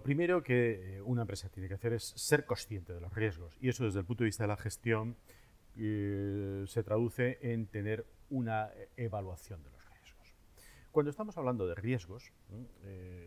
lo primero que una empresa tiene que hacer es ser consciente de los riesgos, y eso desde el punto de vista de la gestión se traduce en tener una evaluación de los riesgos. Cuando estamos hablando de riesgos,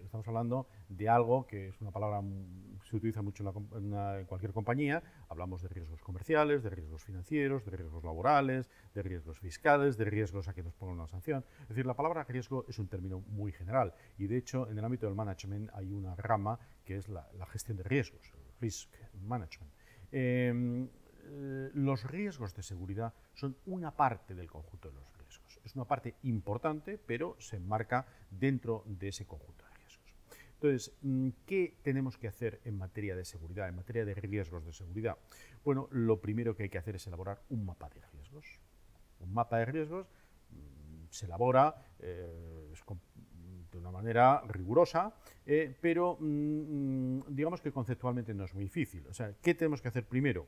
estamos hablando de algo que es una palabra que se utiliza mucho en cualquier compañía. Hablamos de riesgos comerciales, de riesgos financieros, de riesgos laborales, de riesgos fiscales, de riesgos a que nos pongan una sanción. Es decir, la palabra riesgo es un término muy general, y de hecho en el ámbito del management hay una rama que es la gestión de riesgos, el risk management. Los riesgos de seguridad son una parte del conjunto de los riesgos. Es una parte importante, pero se enmarca dentro de ese conjunto de riesgos. Entonces, ¿qué tenemos que hacer en materia de seguridad, en materia de riesgos de seguridad? Bueno, lo primero que hay que hacer es elaborar un mapa de riesgos. Un mapa de riesgos se elabora de una manera rigurosa, pero digamos que conceptualmente no es muy difícil. O sea, ¿qué tenemos que hacer primero?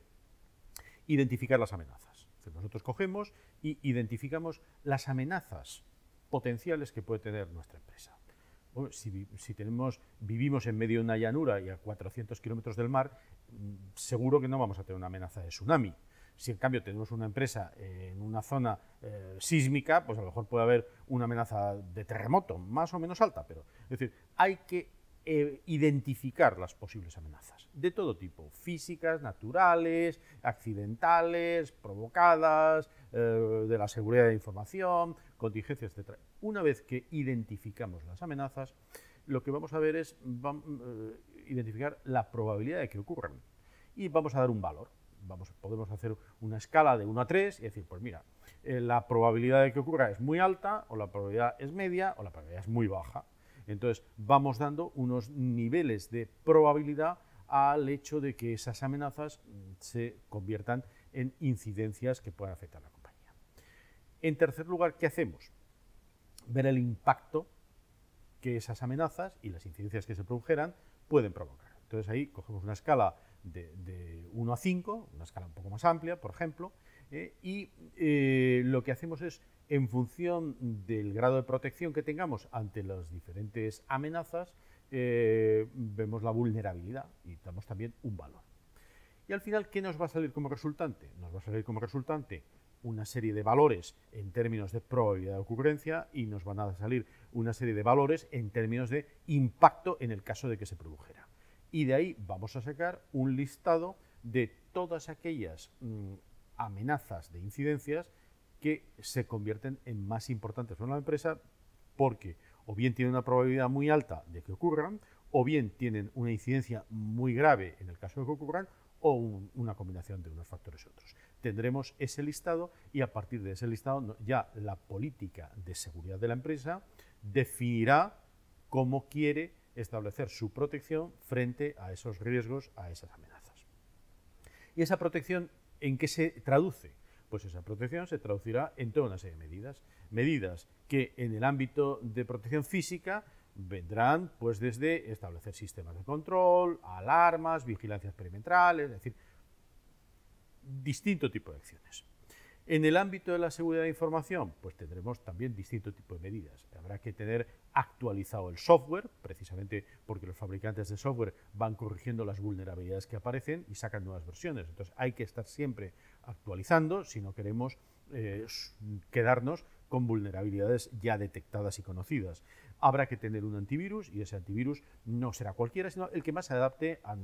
Identificar las amenazas. Nosotros cogemos y identificamos las amenazas potenciales que puede tener nuestra empresa. Bueno, si vivimos en medio de una llanura y a 400 kilómetros del mar, seguro que no vamos a tener una amenaza de tsunami. Si en cambio tenemos una empresa en una zona sísmica, pues a lo mejor puede haber una amenaza de terremoto, más o menos alta, pero es decir, hay que identificar las posibles amenazas de todo tipo, físicas, naturales, accidentales, provocadas, de la seguridad de la información, contingencias, etc. Una vez que identificamos las amenazas, lo que vamos a ver es identificar la probabilidad de que ocurran, y vamos a dar un valor. Podemos hacer una escala de 1 a 3 y decir, pues mira, la probabilidad de que ocurra es muy alta, o la probabilidad es media, o la probabilidad es muy baja. Entonces vamos dando unos niveles de probabilidad al hecho de que esas amenazas se conviertan en incidencias que puedan afectar a la compañía. En tercer lugar, ¿qué hacemos? Ver el impacto que esas amenazas y las incidencias que se produjeran pueden provocar. Entonces ahí cogemos una escala de 1 a 5, una escala un poco más amplia, por ejemplo, y lo que hacemos es, en función del grado de protección que tengamos ante las diferentes amenazas, vemos la vulnerabilidad y damos también un valor. Y al final, ¿qué nos va a salir como resultante? Nos va a salir como resultante una serie de valores en términos de probabilidad de ocurrencia, y nos van a salir una serie de valores en términos de impacto en el caso de que se produjera. Y de ahí vamos a sacar un listado de todas aquellas amenazas de incidencias que se convierten en más importantes para la empresa, porque o bien tienen una probabilidad muy alta de que ocurran, o bien tienen una incidencia muy grave en el caso de que ocurran, o una combinación de unos factores y otros. Tendremos ese listado, y a partir de ese listado ya la política de seguridad de la empresa definirá cómo quiere establecer su protección frente a esos riesgos, a esas amenazas. ¿Y esa protección en qué se traduce? Pues esa protección se traducirá en toda una serie de medidas. Medidas que en el ámbito de protección física vendrán pues desde establecer sistemas de control, alarmas, vigilancias perimetrales, es decir, distinto tipo de acciones. En el ámbito de la seguridad de información, pues tendremos también distinto tipo de medidas. Habrá que tener actualizado el software, precisamente porque los fabricantes de software van corrigiendo las vulnerabilidades que aparecen y sacan nuevas versiones. Entonces hay que estar siempre actualizando si no queremos quedarnos con vulnerabilidades ya detectadas y conocidas. Habrá que tener un antivirus, y ese antivirus no será cualquiera, sino el que más se adapte a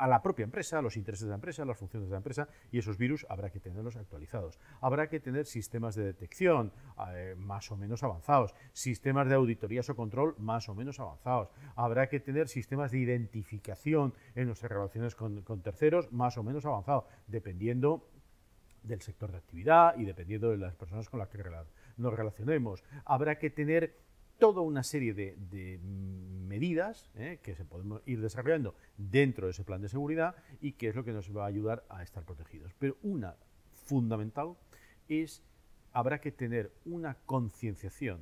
la propia empresa, a los intereses de la empresa, a las funciones de la empresa, y esos virus habrá que tenerlos actualizados. Habrá que tener sistemas de detección más o menos avanzados, sistemas de auditorías o control más o menos avanzados. Habrá que tener sistemas de identificación en nuestras relaciones con terceros más o menos avanzados, dependiendo del sector de actividad y dependiendo de las personas con las que nos relacionemos. Habrá que tener toda una serie de medidas que se podemos ir desarrollando dentro de ese plan de seguridad, y que es lo que nos va a ayudar a estar protegidos. Pero una fundamental es, habrá que tener una concienciación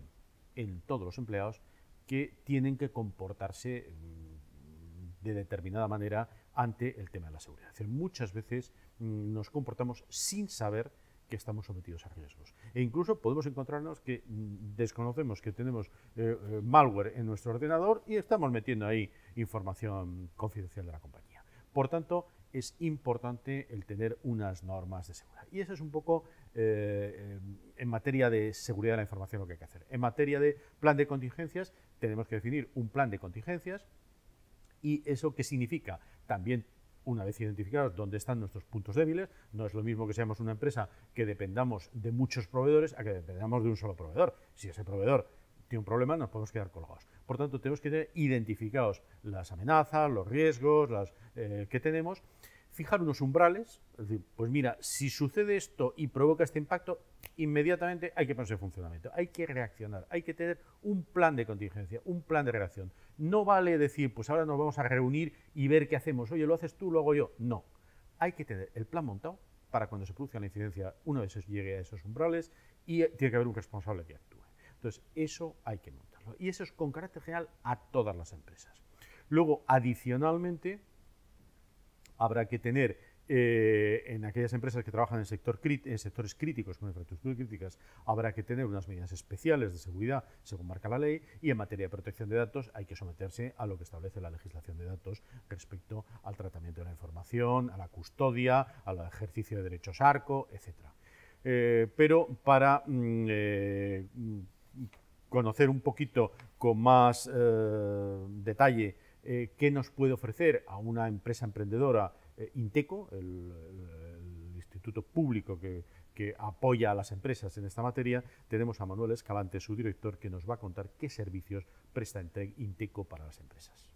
en todos los empleados que tienen que comportarse de determinada manera ante el tema de la seguridad. Es decir, muchas veces nos comportamos sin saber que estamos sometidos a riesgos. E incluso podemos encontrarnos que desconocemos que tenemos malware en nuestro ordenador y estamos metiendo ahí información confidencial de la compañía. Por tanto, es importante el tener unas normas de seguridad. Y eso es un poco en materia de seguridad de la información lo que hay que hacer. En materia de plan de contingencias, tenemos que definir un plan de contingencias. ¿Y eso qué significa? También, una vez identificados dónde están nuestros puntos débiles, no es lo mismo que seamos una empresa que dependamos de muchos proveedores a que dependamos de un solo proveedor. Si ese proveedor tiene un problema, nos podemos quedar colgados. Por tanto, tenemos que tener identificados las amenazas, los riesgos que tenemos, fijar unos umbrales, es decir, pues mira, si sucede esto y provoca este impacto, inmediatamente hay que ponerse en funcionamiento, hay que reaccionar, hay que tener un plan de contingencia, un plan de reacción. No vale decir, pues ahora nos vamos a reunir y ver qué hacemos, oye, lo haces tú, lo hago yo. No, hay que tener el plan montado para cuando se produzca la incidencia, una vez llegue a esos umbrales y tiene que haber un responsable que actúe. Entonces, eso hay que montarlo. Y eso es con carácter general a todas las empresas. Luego, adicionalmente, habrá que tener en aquellas empresas que trabajan en sectores críticos, con infraestructuras críticas, habrá que tener unas medidas especiales de seguridad según marca la ley, y en materia de protección de datos hay que someterse a lo que establece la legislación de datos respecto al tratamiento de la información, a la custodia, al ejercicio de derechos ARCO, etc. Pero para conocer un poquito con más detalle qué nos puede ofrecer a una empresa emprendedora Inteco, el instituto público que apoya a las empresas en esta materia, tenemos a Manuel Escalante, su director, que nos va a contar qué servicios presta Inteco para las empresas.